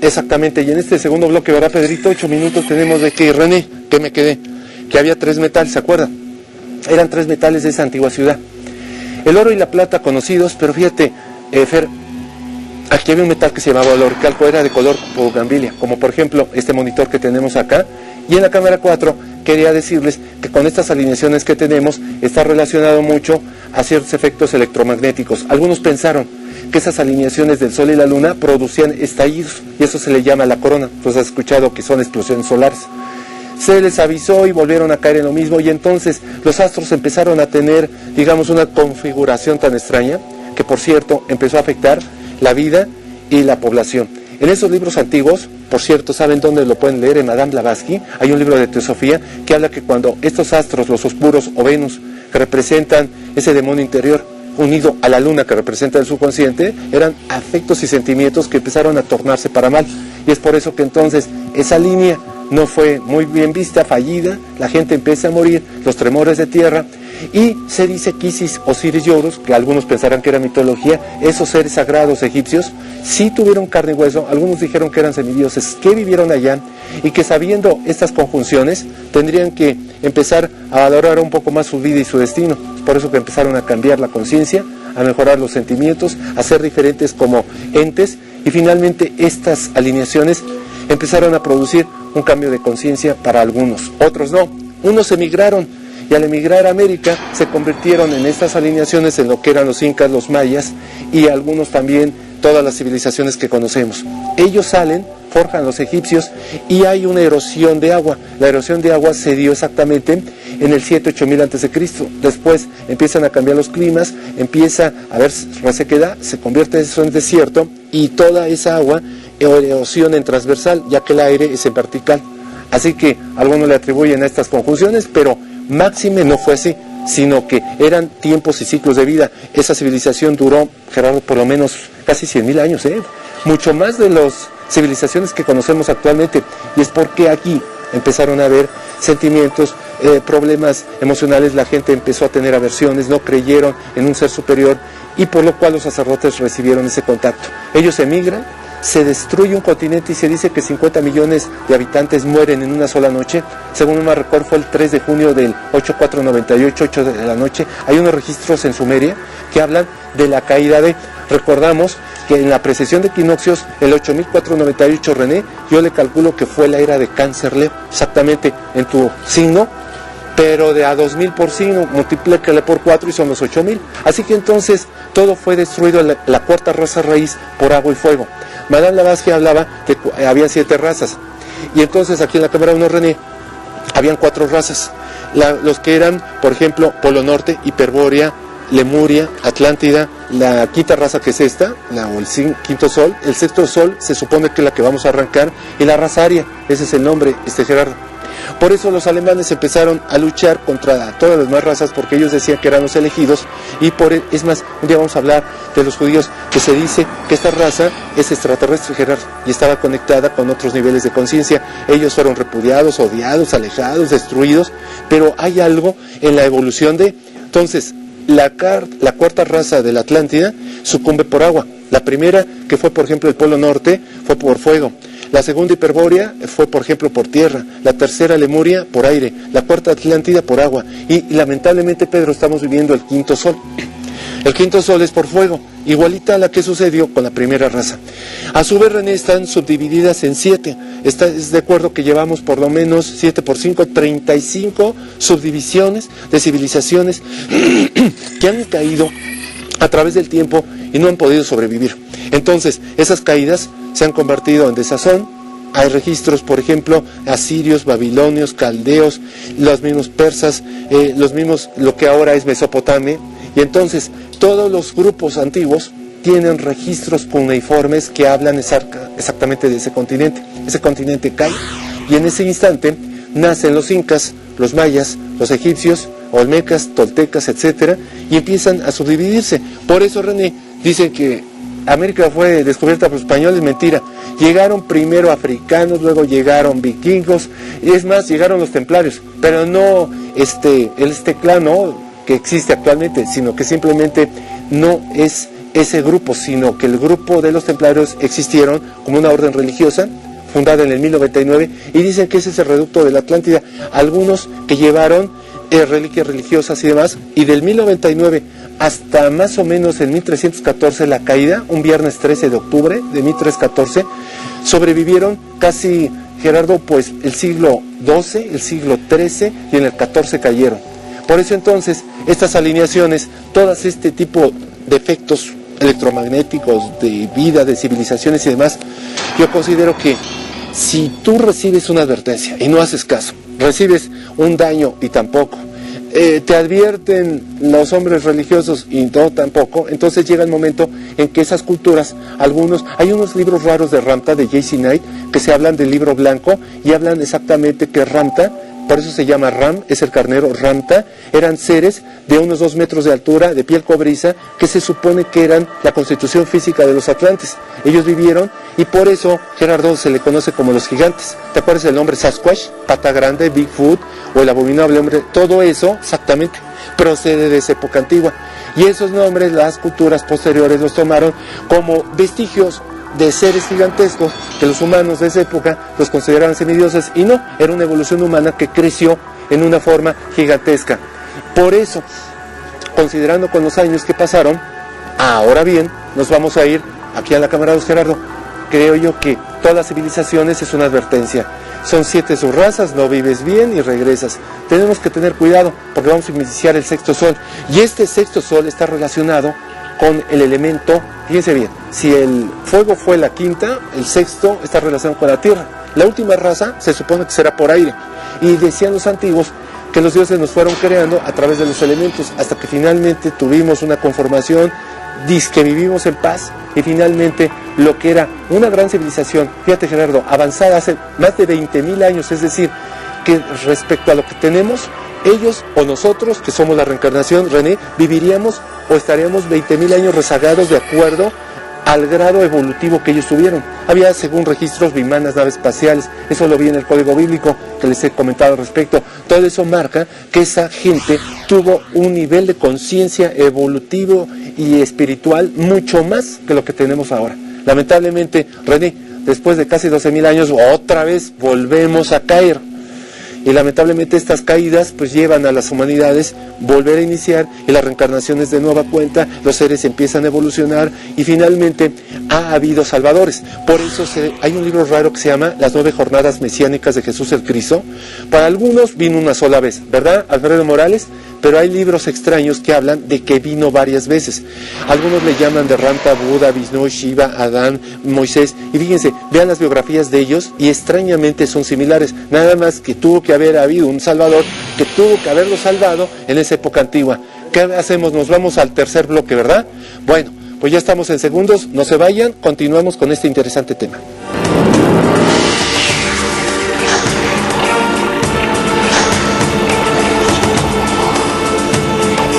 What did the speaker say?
Exactamente, y en este segundo bloque, ¿verdad, Pedrito? 8 minutos tenemos de que, René, que me quedé, que había 3 metales, ¿se acuerdan? Eran 3 metales de esa antigua ciudad. El oro y la plata conocidos, pero fíjate, Fer, aquí había un metal que se llamaba oro calco, era de color bugambilia, como por ejemplo este monitor que tenemos acá, y en la cámara 4 quería decirles que con estas alineaciones que tenemos está relacionado mucho a ciertos efectos electromagnéticos. Algunos pensaron que esas alineaciones del Sol y la Luna producían estallidos, y eso se le llama la corona. Pues has escuchado que son explosiones solares. Se les avisó y volvieron a caer en lo mismo, y entonces los astros empezaron a tener, digamos, una configuración tan extraña, que por cierto empezó a afectar la vida y la población. En esos libros antiguos, por cierto, ¿saben dónde lo pueden leer? En Madame Blavatsky hay un libro de teosofía que habla que cuando estos astros, los oscuros o Venus, que representan ese demonio interior, unido a la luna que representa el subconsciente, eran afectos y sentimientos que empezaron a tornarse para mal. Y es por eso que entonces esa línea no fue muy bien vista, fallida, la gente empieza a morir, los tremores de tierra, y se dice que Isis, Osiris y Horus, que algunos pensarán que era mitología, esos seres sagrados egipcios, sí tuvieron carne y hueso, algunos dijeron que eran semidioses, que vivieron allá, y que sabiendo estas conjunciones, tendrían que empezar a valorar un poco más su vida y su destino. Por eso que empezaron a cambiar la conciencia, a mejorar los sentimientos, a ser diferentes como entes, y finalmente estas alineaciones empezaron a producir un cambio de conciencia para algunos, otros no. Unos emigraron, y al emigrar a América se convirtieron en estas alineaciones en lo que eran los incas, los mayas, y algunos también todas las civilizaciones que conocemos. Ellos salen, forjan los egipcios, y hay una erosión de agua. La erosión de agua se dio exactamente en el 7-8 a.C. Después empiezan a cambiar los climas, empieza a haber resequedad, se convierte eso en desierto, y toda esa agua erosión en transversal, ya que el aire es en vertical. Así que algunos le atribuyen a estas conjunciones, pero máxime no fue así, sino que eran tiempos y ciclos de vida. Esa civilización duró, Gerardo, por lo menos casi 100.000 años, mucho más de las civilizaciones que conocemos actualmente, y es porque aquí empezaron a haber sentimientos, problemas emocionales, la gente empezó a tener aversiones, no creyeron en un ser superior, y por lo cual los sacerdotes recibieron ese contacto. Ellos emigran, se destruye un continente y se dice que 50 millones de habitantes mueren en una sola noche. Según un récord, fue el 3 de junio del 8498, 8 de la noche. Hay unos registros en Sumeria que hablan de la caída de... Recordamos que en la precesión de equinoccios, el 8498, René, yo le calculo que fue la era de Cáncer Leo, exactamente en tu signo, pero de a 2000 por signo, multiplícale por 4 y son los 8000. Así que entonces todo fue destruido, la cuarta raza raíz, por agua y fuego. Madame Blavatsky hablaba de que había 7 razas, y entonces aquí en la cámara 1, René, habían 4 razas. Los que eran, por ejemplo, Polo Norte, Hiperbórea, Lemuria, Atlántida, la quinta raza que es esta, o el quinto sol, el sexto sol se supone que es la que vamos a arrancar, y la raza aria, ese es el nombre, Gerardo. Por eso los alemanes empezaron a luchar contra todas las demás razas, porque ellos decían que eran los elegidos, y es más, un día vamos a hablar de los judíos, que se dice que esta raza es extraterrestre, Gerardo, y estaba conectada con otros niveles de conciencia. Ellos fueron repudiados, odiados, alejados, destruidos, pero hay algo en la evolución de... Entonces, la cuarta raza de la Atlántida sucumbe por agua. La primera, que fue por ejemplo el Polo Norte, fue por fuego. La segunda, Hiperbórea, fue por ejemplo por tierra. La tercera, Lemuria, por aire. La cuarta, Atlántida, por agua. Y lamentablemente, Pedro, estamos viviendo el quinto sol. El quinto sol es por fuego, igualita a la que sucedió con la primera raza. A su vez, René, están subdivididas en 7. Es de acuerdo que llevamos por lo menos 7 por 5, 35 subdivisiones de civilizaciones que han caído a través del tiempo y no han podido sobrevivir. Entonces, esas caídas se han convertido en desazón. Hay registros, por ejemplo, asirios, babilonios, caldeos, los mismos persas, los mismos, lo que ahora es Mesopotamia. Y entonces, todos los grupos antiguos tienen registros cuneiformes que hablan exactamente de ese continente. Ese continente cae, y en ese instante nacen los incas, los mayas, los egipcios, olmecas, toltecas, etcétera, y empiezan a subdividirse. Por eso, René, dicen que América fue descubierta por los españoles. Mentira. Llegaron primero africanos, luego llegaron vikingos, y es más, llegaron los templarios, pero no este clan, ¿no?, que existe actualmente, sino que simplemente no es ese grupo, sino que el grupo de los templarios existieron como una orden religiosa, fundada en el 1099, y dicen que ese es el reducto de la Atlántida. Algunos que llevaron reliquias religiosas y demás, y del 1099 hasta más o menos el 1314, la caída, un viernes 13 de octubre de 1314, sobrevivieron casi, Gerardo, pues el siglo XII, el siglo XIII y en el XIV cayeron. Por eso entonces, estas alineaciones, todas este tipo de efectos electromagnéticos, de vida, de civilizaciones y demás, yo considero que si tú recibes una advertencia y no haces caso, recibes un daño y tampoco, te advierten los hombres religiosos y no tampoco, entonces llega el momento en que esas culturas, hay unos libros raros de Ramta, de J.C. Knight, que se hablan del libro blanco y hablan exactamente que Ramta, por eso se llama Ram, es el carnero Ramta, eran seres de unos 2 metros de altura, de piel cobriza, que se supone que eran la constitución física de los atlantes. Ellos vivieron y por eso, Gerardo, se le conoce como los gigantes. ¿Te acuerdas del nombre Sasquatch, Pata Grande, Bigfoot o el abominable hombre? Todo eso, exactamente, procede de esa época antigua. Y esos nombres, las culturas posteriores los tomaron como vestigios de seres gigantescos que los humanos de esa época los consideraban semidioses, y no, era una evolución humana que creció en una forma gigantesca. Por eso, considerando con los años que pasaron, ahora bien, nos vamos a ir aquí a la Cámara de Gerardo. Creo yo que todas las civilizaciones es una advertencia. Son 7 subrazas, no vives bien y regresas. Tenemos que tener cuidado porque vamos a iniciar el sexto sol. Y este sexto sol está relacionado con el elemento, fíjense bien, si el fuego fue la quinta, el sexto está relacionado con la tierra. La última raza se supone que será por aire. Y decían los antiguos que los dioses nos fueron creando a través de los elementos, hasta que finalmente tuvimos una conformación, que vivimos en paz, y finalmente lo que era una gran civilización, fíjate Gerardo, avanzada hace más de 20.000 años, es decir, que respecto a lo que tenemos, ellos o nosotros, que somos la reencarnación, René, viviríamos o estaríamos 20.000 años rezagados de acuerdo al grado evolutivo que ellos tuvieron. Había, según registros, vimanas, naves espaciales, eso lo vi en el código bíblico que les he comentado al respecto. Todo eso marca que esa gente tuvo un nivel de conciencia evolutivo y espiritual mucho más que lo que tenemos ahora. Lamentablemente, René, después de casi 12.000 años, otra vez volvemos a caer. Y lamentablemente estas caídas pues llevan a las humanidades volver a iniciar, y las reencarnaciones de nueva cuenta, los seres empiezan a evolucionar y finalmente ha habido salvadores. Por eso hay un libro raro que se llama Las 9 jornadas mesiánicas de Jesús el Cristo. Para algunos vino una sola vez, ¿verdad, Alfredo Morales? Pero hay libros extraños que hablan de que vino varias veces. Algunos le llaman de Ramta, Buda, Vishnu, Shiva, Adán, Moisés. Y fíjense, vean las biografías de ellos y extrañamente son similares. Nada más que tuvo que haber habido un Salvador que tuvo que haberlo salvado en esa época antigua. ¿Qué hacemos? Nos vamos al tercer bloque, ¿verdad? Bueno, pues ya estamos en segundos. No se vayan, continuamos con este interesante tema.